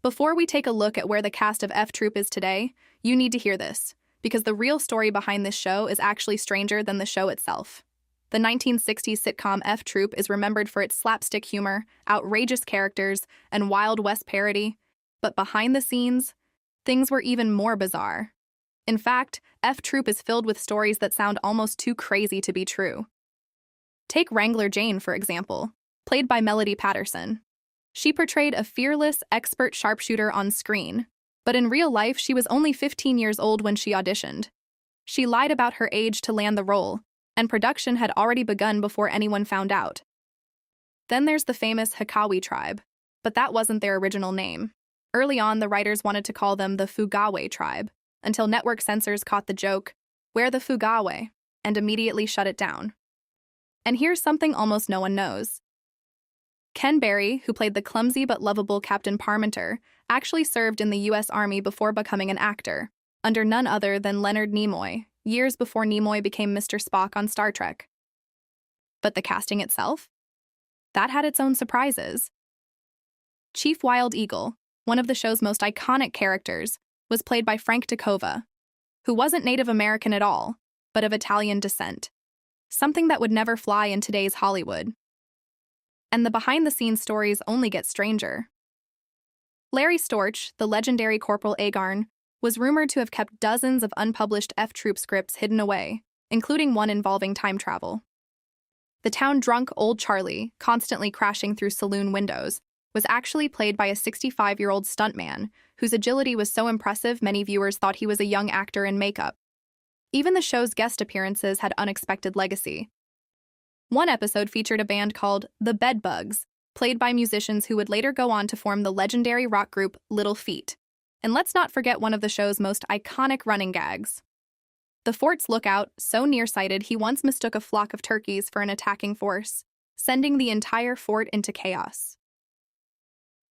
Before we take a look at where the cast of F Troop is today, you need to hear this, because the real story behind this show is actually stranger than the show itself. The 1960s sitcom F Troop is remembered for its slapstick humor, outrageous characters, and Wild West parody, but behind the scenes, things were even more bizarre. In fact, F Troop is filled with stories that sound almost too crazy to be true. Take Wrangler Jane, for example, played by Melody Patterson. She portrayed a fearless, expert sharpshooter on screen, but in real life she was only 15 years old when she auditioned. She lied about her age to land the role, and production had already begun before anyone found out. Then there's the famous Hekawi tribe, but that wasn't their original name. Early on, the writers wanted to call them the Fugawe tribe, until network censors caught the joke, "We're the Fugawe," and immediately shut it down. And here's something almost no one knows. Ken Berry, who played the clumsy but lovable Captain Parmenter, actually served in the U.S. Army before becoming an actor, under none other than Leonard Nimoy, years before Nimoy became Mr. Spock on Star Trek. But the casting itself? That had its own surprises. Chief Wild Eagle, one of the show's most iconic characters, was played by Frank D'Cova, who wasn't Native American at all, but of Italian descent, something that would never fly in today's Hollywood. And the behind-the-scenes stories only get stranger. Larry Storch, the legendary Corporal Agarn, was rumored to have kept dozens of unpublished F Troop scripts hidden away, including one involving time travel. The town drunk Old Charlie, constantly crashing through saloon windows, was actually played by a 65-year-old stuntman, whose agility was so impressive many viewers thought he was a young actor in makeup. Even the show's guest appearances had unexpected legacy. One episode featured a band called The Bedbugs, played by musicians who would later go on to form the legendary rock group Little Feat. And let's not forget one of the show's most iconic running gags. The fort's lookout, so nearsighted he once mistook a flock of turkeys for an attacking force, sending the entire fort into chaos.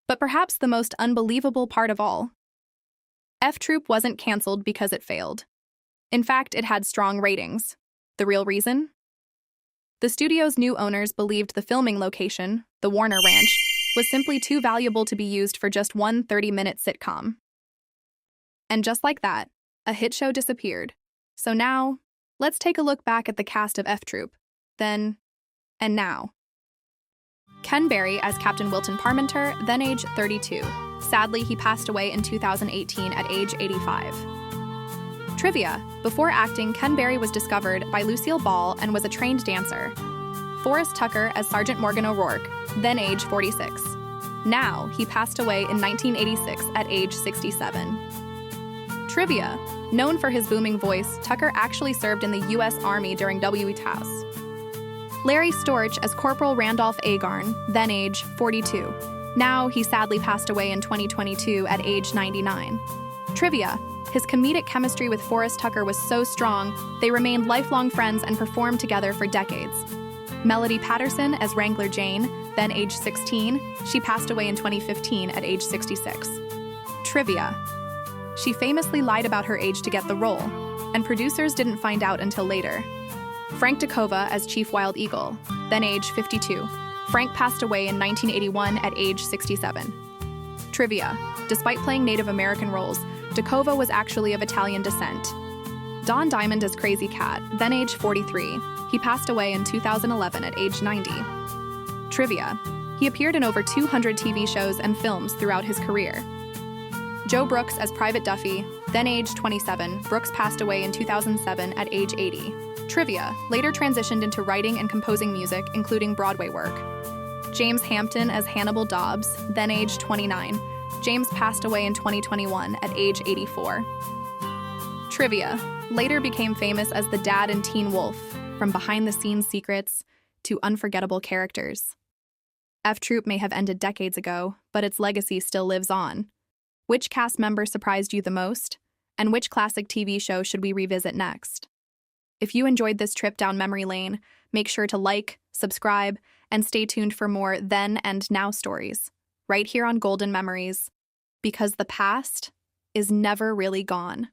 But perhaps the most unbelievable part of all, F Troop wasn't canceled because it failed. In fact, it had strong ratings. The real reason? The studio's new owners believed the filming location, the Warner Ranch, was simply too valuable to be used for just one 30-minute sitcom. And just like that, a hit show disappeared. So now, let's take a look back at the cast of F Troop, then, and now. Ken Berry as Captain Wilton Parmenter, then age 32. Sadly, he passed away in 2018 at age 85. Trivia: before acting, Ken Berry was discovered by Lucille Ball and was a trained dancer. Forrest Tucker as Sergeant Morgan O'Rourke, then age 46. Now, he passed away in 1986 at age 67. Trivia: known for his booming voice, Tucker actually served in the U.S. Army during WTAS. Larry Storch as Corporal Randolph Agarn, then age 42. Now, he sadly passed away in 2022 at age 99. Trivia: his comedic chemistry with Forrest Tucker was so strong, they remained lifelong friends and performed together for decades. Melody Patterson as Wrangler Jane, then age 16. She passed away in 2015 at age 66. Trivia: she famously lied about her age to get the role, and producers didn't find out until later. Frank D'Cova as Chief Wild Eagle, then age 52. Frank passed away in 1981 at age 67. Trivia: despite playing Native American roles, D'Cova was actually of Italian descent. Don Diamond as Crazy Cat, then age 43. He passed away in 2011 at age 90. Trivia: he appeared in over 200 TV shows and films throughout his career. Joe Brooks as Private Duffy, then age 27. Brooks passed away in 2007 at age 80. Trivia: later transitioned into writing and composing music, including Broadway work. James Hampton as Hannibal Dobbs, then age 29. James passed away in 2021 at age 84. Trivia: later became famous as the dad in Teen Wolf, from behind-the-scenes secrets to unforgettable characters. F Troop may have ended decades ago, but its legacy still lives on. Which cast member surprised you the most? And which classic TV show should we revisit next? If you enjoyed this trip down memory lane, make sure to like, subscribe, and stay tuned for more then and now stories, right here on Golden Memories, because the past is never really gone.